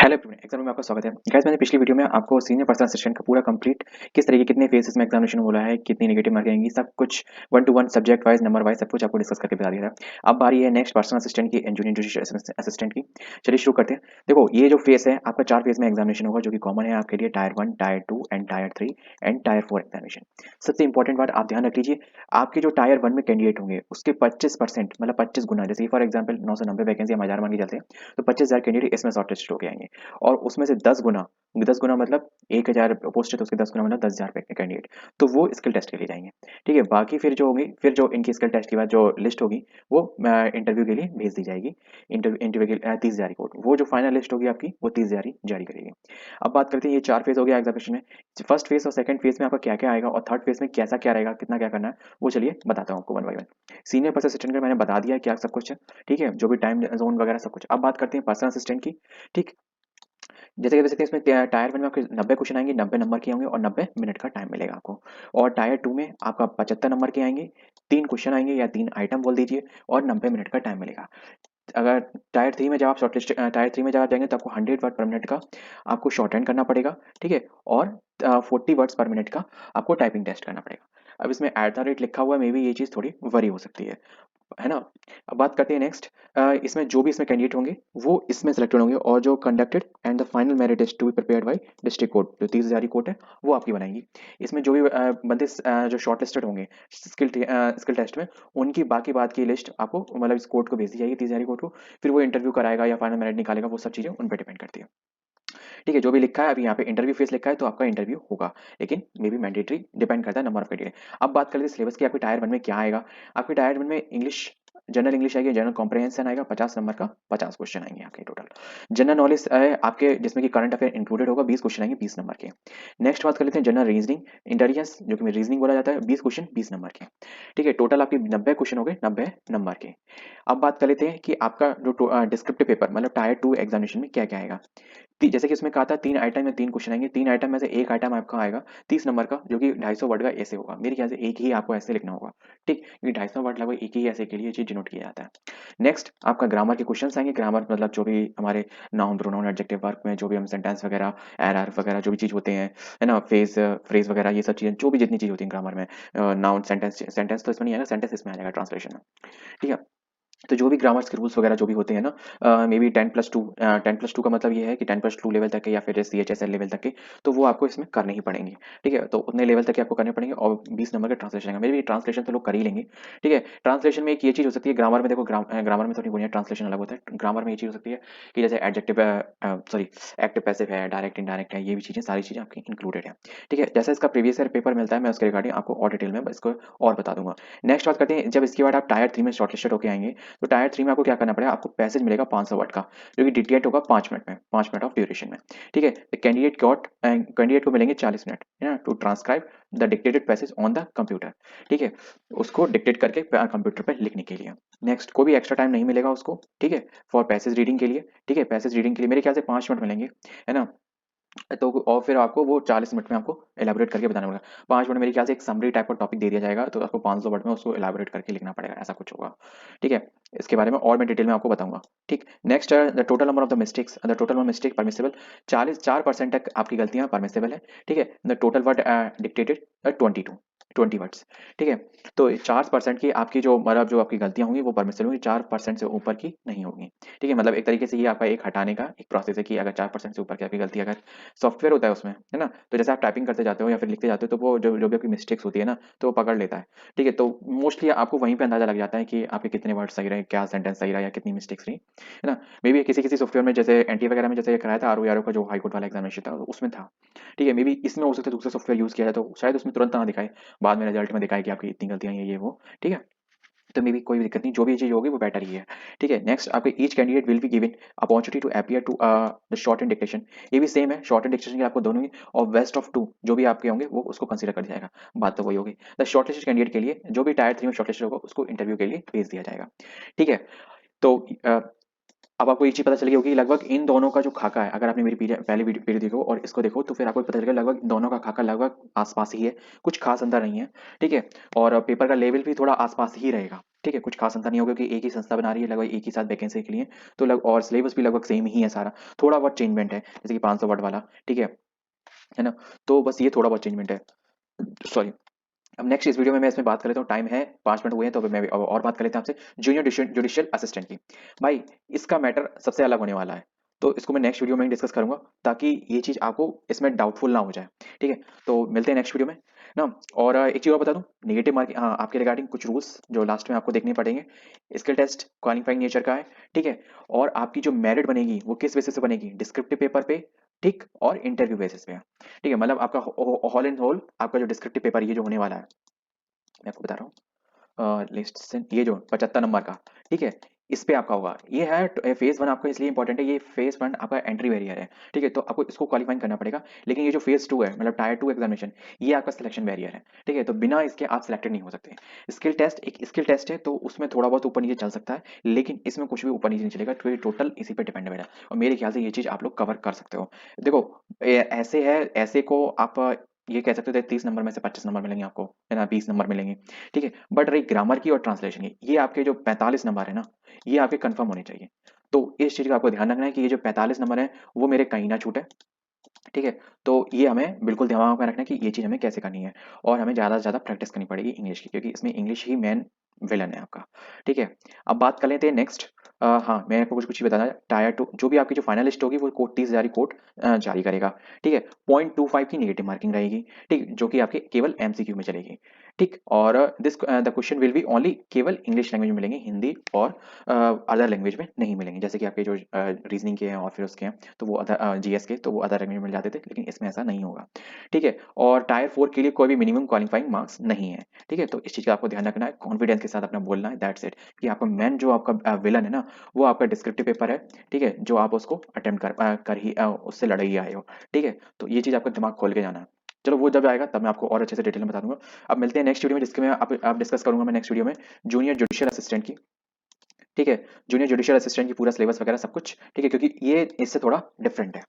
Hello everyone, exam में आपका स्वागत है। गाइस, मैंने पिछली वीडियो में आपको सीनियर पर्सनल असिस्टेंट का पूरा कंप्लीट किस तरीके कितने फेजेस में एग्जामिनेशन बोला है, कितनी नेगेटिव मार्किंग आएंगी, सब कुछ one two one subject wise number wise सब कुछ आपको डिस्कस करके बता दिया था। अब बारी है नेक्स्ट पर्सनल असिस्टेंट की, जूनियर जुडिशियल असिस्टेंट की। चलिए शुरू करते हैं। देखो, ये जो फेज है आपका 4 फेज में एग्जामिनेशन होगा, जो कि कॉमन है आपके लिए tyre 1, tyre 2 and tyre 3 and tyre 4 examination. सबसे इंपॉर्टेंट बात आप ध्यान रख लीजिए, आपके जो टायर 1 में कैंडिडेट होंगे उसके 25% मतलब 25 गुना, जैसे फॉर एग्जाम्पल 990 वैकेंसी हम 1000 मान के चलते हैं, तो 25,000 कैंडिडेट इसमें शॉर्टलिस्ट होके आएंगे। और उसमें से 10 गुना मतलब 1000 पोस्ट है तो उसके 10 गुना मतलब 10,000 कैंडिडेट, तो वो स्किल टेस्ट के लिए जाएंगे। ठीक है, बाकी फिर जो होगी, फिर जो इनकी स्किल टेस्ट के बाद जो लिस्ट होगी वो इंटरव्यू के लिए भेज दी जाएगी। इंटरव्यू के 30,000 कोड, वो जो फाइनल लिस्ट होगी आपकी वो 30,000 ही जारी करेगी। अब बात करते हैं, ये 4 फेज हो गया एग्जामिनेशन में। फर्स्ट फेज और सेकंड फेज में आपका क्या क्या आएगा और थर्ड फेज में कैसा क्या रहेगा, कितना क्या करना है, वो चलिए बताता हूँ आपको one by one. Senior personal assistant का मैंने बता दिया क्या सब कुछ है। ठीक है, जो भी टाइम जोन वगैरह सब कुछ। अब बात करते हैं पर्सनल असिस्टेंट की। ठीक, जैसे कि देख सकते हैं इसमें टायर 1 में आपके 90 क्वेश्चन आएंगे, 90 नंबर के होंगे और 90 मिनट का टाइम मिलेगा आपको। और टायर 2 में आपका 75 नंबर के आएंगे, 3 क्वेश्चन आएंगे या 3 आइटम बोल दीजिए, और 90 मिनट का टाइम मिलेगा। अगर टायर 3 में जब आप शॉर्टलिस्ट टायर 3 में जब आप जाएंगे तो आपको 100 वर्ड पर मिनट का आपको शॉर्ट हैंड करना पड़ेगा। ठीक है, और 40 वर्ड्स पर मिनट का आपको टाइपिंग टेस्ट करना पड़ेगा। अब इसमें एट द रेट लिखा हुआ है, मे बी ये चीज़ थोड़ी वरी हो सकती है ना। अब बात करते हैं नेक्स्ट, इसमें जो भी इसमें कैंडिडेट होंगे वो इसमें सेलेक्टेड होंगे, और जो conducted and the final merit list to be prepared by district court, जो 30,000 कोर्ट है वो आपकी बनाएंगी। इसमें जो भी बंदे जो शॉर्ट लिस्टेड होंगे स्किल टेस्ट में, उनकी बाकी बात की लिस्ट आपको मतलब इस कोर्ट को भेज दी जाएगी, 30,000 कोर्ट को। फिर वो इंटरव्यू कराएगा या फाइनल मेरिट निकालेगा, वो सब चीज़ें उन पर डिपेंड करती है। ठीक है, जो भी लिखा है अभी यहाँ पे इंटरव्यू फेस लिखा है तो आपका इंटरव्यू होगा, लेकिन मे बी मैंडेटरी डिपेंड करता है नंबर ऑफ कैंडिडेट। अब बात कर लेते हैं सिलेबस की, आपके टायर 1 में क्या आएगा। आपके टायर 1 में इंग्लिश, जनरल इंग्लिश आएगी, जनरल कॉम्प्रहेंशन आएगा, 50 नंबर का 50 क्वेश्चन आएंगे आपके टोटल। जनरल नॉलेज है आपके, जिसमें कि करंट अफेयर इंक्लूडेड होगा, 20 क्वेश्चन आएंगे 20 नंबर के। नेक्स्ट बात कर लेते हैं जनरल रीजनिंग इंटेलिजेंस, जो कि रीजनिंग बोला जाता है, 20 क्वेश्चन 20 नंबर के। ठीक है, टोटल आपके 90 क्वेश्चन हो गए 90 नंबर के। अब बात कर लेते हैं कि आपका जो डिस्क्रिप्टिव पेपर मतलब टायर 2 एग्जामिनेशन में क्या क्या आएगा। जैसे कि इसमें कहा था 3 आइटम या 3 क्वेश्चन आएंगे, 3 आइटम में से एक आइटम आपका आएगा 30 नंबर का, जो कि 250 वर्ड का ऐसे होगा। मेरे ख्याल से एक ही आपको ऐसे लिखना होगा। ठीक, क्योंकि 250 वर्ड लगभग एक ही ऐसे के लिए चीज डिनोट किया जाता है। नेक्स्ट आपका ग्रामर के क्वेश्चन आएंगे। ग्रामर मतलब जो भी हमारे नाउन प्रोनाउन एडजेक्टिव वर्ब में जो भी हम सेंटेंस वगैरह एरर वगैरह जो भी चीज होते हैं, है ना, फ्रेज वगैरह, ये सब चीजें जो भी जितनी चीज होती है ग्रामर में। नाउन सेंटेंस तो इसमें नहीं आएगा, सेंटेंस इसमें आ जाएगा ट्रांसलेशन में। ठीक है, तो जो भी ग्रामर्स के रूल्स वगैरह जो भी होते हैं ना, मे बी 10+2, 10+2 का मतलब ये है कि 10+2 लेवल तक के या फिर CHSL लेवल तक के, तो वो आपको इसमें करने ही पड़ेंगे। ठीक है, तो उतने लेवल तक के आपको करने पड़ेंगे, और 20 नंबर का ट्रांसलेशन है। मेरे भी ट्रांसलेशन तो लोग कर ही लेंगे। ठीक है, ट्रांसलेशन में एक ये चीज़ हो सकती है, ग्रामर में देखो, ग्रामर में थोड़ी बुनियाद ट्रांसलेशन अलग होता है। ग्रामर में ये चीज़ हो सकती है कि जैसे एडजेक्टिव, सॉरी, एक्टिव पैसिव है, डायरेक्ट इनडायरेक्ट है, ये भी चीज़ें सारी चीज़ें आपकी इंक्लूडेड है। ठीक है, जैसे इसका प्रीवियस ईयर पेपर मिलता है, मैं उसके रिगार्डिंग आपको और डिटेल में इसको और बता दूंगा। नेक्स्ट बात करते हैं, जब इसके बाद आप टायर 3 में शॉर्टलिस्टेड होकर आएंगे, तो टायर 3 में आपको क्या करना पड़ेगा, आपको पैसेज मिलेगा 500 वर्ड का, जो कि डिटेक्ट होगा 5 मिनट में, 5 मिनट ऑफ ड्यूरेशन में। ठीक है, कैंडिडेट को मिलेंगे 40 मिनट, है ना, to transcribe the dictated passage on the computer. ठीक है, उसको डिक्टेट करके कंप्यूटर पे लिखने के लिए। नेक्स्ट, कोई भी एक्स्ट्रा टाइम नहीं मिलेगा उसको। ठीक है, फॉर पैसेज रीडिंग के लिए। ठीक है, पैसेज रीडिंग के लिए मेरे ख्याल से 5 मिनट मिलेंगे, है ना। तो और फिर आपको वो 40 मिनट में आपको एलैबोरेट करके बताना पड़ेगा। 5 मिनट मेरे ख्याल से एक समरी टाइप का टॉपिक दे दिया जाएगा, तो आपको 500 वर्ड में उसको एलैबोरेट करके लिखना पड़ेगा, ऐसा कुछ होगा। ठीक है, इसके बारे में और मैं डिटेल में आपको बताऊंगा। ठीक, next, the total number of the mistakes, the total number mistake permissible, 4% तक आपकी गलतियां परमिसिबल है। ठीक है, the total word dictated 20 words. ठीक है, तो 4% की आपकी जो मतलब जो आपकी गलतियां होंगी वो परमिसिबल होंगी, 4% से ऊपर की नहीं होगी। ठीक है, मतलब एक तरीके से ये आपका एक हटाने का एक प्रोसेस है कि अगर 4% से ऊपर की आपकी गलती अगर सॉफ्टवेयर होता है उसमें, है ना, तो जैसे आप टाइपिंग करते जाते हो या फिर लिखते जाते हो, तो वो जो जो भी आपकी मिस्टेक्स होती है ना, तो वो पकड़ लेता है। ठीक है, तो मोस्टली आपको वहीं पे अंदाजा लग जाता है कि आपके कितने वर्ड सही रहे, क्या सेंटेंस सही रहा या कितनी मिस्टेक्स रही, है ना। मे बी किसी किसी सॉफ्टवेयर में जैसे एनटी वगैरह में जैसे ये कराया था, आर का जो हाईकोर्ट वाला एग्जामिनेशन था उसमें था। ठीक है, मे बी इसमें हो सकता है दूसरा सॉफ्टवेयर यूज किया जाए तो शायद उसमें तुरंत ना दिखाए, बाद में रिजल्ट में दिखाए कि आपकी इतनी गलतियां हैं ये वो। ठीक है, तो मे बी कोई भी दिक्कत नहीं, जो भी चीज होगी वो बेटर ही है। ठीक है, नेक्स्ट, आपके each candidate will be given opportunity to appear to the shorthand dictation. ये भी सेम है, शॉर्ट एंड डिक्टेशन के आपको दोनों ही, और वेस्ट ऑफ 2 जो भी आपके होंगे वो उसको कंसीडर कर जाएगा। बात तो वही होगी, द शॉर्टलिस्टेड कैंडिडेट के लिए जो भी टायर 3 में शॉर्टलिस्टेड होगा उसको इंटरव्यू के लिए भेज दिया जाएगा। ठीक है, तो अब आपको एक चीज पता चल गई होगी, लगभग इन दोनों का जो खाका है, अगर आपने मेरी पहले वीडियो देखो और इसको देखो, तो फिर आपको पता चलेगा लगभग दोनों का खाका लगभग आसपास ही है, कुछ खास अंतर नहीं है। ठीक है, और पेपर का लेवल भी थोड़ा आसपास ही रहेगा। ठीक है, कुछ खास अंतर नहीं होगा कि एक ही संस्था बना रही है लगभग एक ही साथ वैकेंसी के लिए, तो लग और सिलेबस भी लगभग सेम ही है सारा, थोड़ा बहुत चेंजमेंट है जैसे कि 500 वर्ड वाला, ठीक है ना? तो बस ये थोड़ा बहुत चेंजमेंट है, सॉरी। अब नेक्स्ट इस वीडियो में मैं इसमें बात कर लेता हूँ, टाइम है 5 मिनट हुए हैं तो मैं अब और बात कर लेते हैं आपसे जूनियर जुडिशियल असिस्टेंट की। भाई इसका मैटर सबसे अलग होने वाला है, तो इसको मैं नेक्स्ट वीडियो में डिस्कस करूंगा ताकि ये चीज आपको इसमें डाउटफुल ना हो जाए, ठीक है? तो मिलते हैं नेक्स्ट वीडियो में ना। और एक चीज और बता दूं, नेगेटिव मार्किंग, हाँ, आपके रिगार्डिंग कुछ रूल्स जो लास्ट में आपको देखने पड़ेंगे। स्किल टेस्ट क्वालिफाइंग नेचर का है, ठीक है? और आपकी जो मेरिट बनेगी वो किस बेसिस पे बनेगी, डिस्क्रिप्टिव पेपर पे, ठीक, और इंटरव्यू बेसिस पे, ठीक है? मतलब आपका होल इन होल आपका जो डिस्क्रिप्टिव पेपर ये जो होने वाला है, मैं आपको बता रहा हूँ, लिस्ट से ये जो 75 नंबर का, ठीक है? इस पे आपका होगा, ये है फेज वन आपका इसलिए इंपॉर्टेंट है, ये फेज वन आपका एंट्री बैरियर है, ठीक है? तो आपको इसको क्वालिफाइंग करना पड़ेगा, लेकिन ये जो फेज टू है मतलब टायर टू एग्जामिनेशन, ये आपका सिलेक्शन बैरियर है, ठीक है? तो बिना इसके आप सिलेक्टेड नहीं हो सकते। स्किल टेस्ट एक स्किल टेस्ट है, तो उसमें थोड़ा बहुत ऊपर नीचे चल सकता है, लेकिन इसमें कुछ भी ऊपर नीचे नहीं चलेगा, तो ये टोटल इसी पे डिपेंडेबल है, और मेरे ख्याल से ये चीज आप लोग कवर कर सकते हो। देखो, ऐसे है, ऐसे को आप ये कह सकते हो 30 नंबर में से 25 नंबर मिलेंगे आपको, है ना, 20 नंबर मिलेंगे, ठीक है? बट रही ग्रामर की और ट्रांसलेशन की, ये आपके जो 45 नंबर है ना, ये आपके कंफर्म होने चाहिए। तो इस चीज का आपको ध्यान रखना है कि ये जो 45 नंबर है वो मेरे कहीं ना छूटे, ठीक है? तो ये हमें बिल्कुल दिमाग में रखना है कि ये चीज हमें कैसे करनी है, और हमें ज्यादा से ज्यादा प्रैक्टिस करनी पड़ेगी इंग्लिश की, क्योंकि इसमें इंग्लिश ही मेन विलन है आपका, ठीक है? अब बात कर लेते हैं नेक्स्ट। हाँ, मैं आपको कुछ कुछ ही बताना है। टायर टू जो भी आपकी जो फाइनल लिस्ट होगी वो कोड 30 जारी कोड जारी करेगा, ठीक है? 0.25 की नेगेटिव मार्किंग रहेगी, ठीक, जो कि आपके केवल एमसीक्यू में चलेगी, ठीक? और this the question will be only केवल इंग्लिश लैंग्वेज में मिलेंगे, हिंदी और अदर लैंग्वेज में नहीं मिलेंगे, जैसे कि आपके जो रीजनिंग के हैं और फिर उसके हैं तो वो अदर जीएस के तो वो अदर लैंग्वेज में मिल जाते थे, लेकिन इसमें ऐसा नहीं होगा, ठीक है? और टायर फोर के लिए कोई भी मिनिमम क्वालिफाइंग मार्क्स नहीं है, ठीक है? तो इस चीज का आपको ध्यान रखना है, कॉन्फिडेंस के साथ अपना बोलना है, दैट्स इट। कि आपका मेन जो आपका विलन है ना, वो आपका डिस्क्रिप्टिव पेपर है, ठीक है? जो आप उसको अटेम्प्ट कर ही उससे लड़ ही आए हो, ठीक है? तो ये चीज आपका दिमाग खोल के जाना है। चलो वो जब आएगा तब मैं आपको और अच्छे से डिटेल में बता दूंगा। अब मिलते हैं नेक्स्ट वीडियो में, जिसके मैं आप डिस्कस करूंगा मैं नेक्स्ट वीडियो में जूनियर जुडिशियल असिस्टेंट की, ठीक है? जूनियर जुडिशियल असिस्टेंट की पूरा सिलेबस वगैरह सब कुछ, ठीक है? क्योंकि ये इससे थोड़ा डिफरेंट है।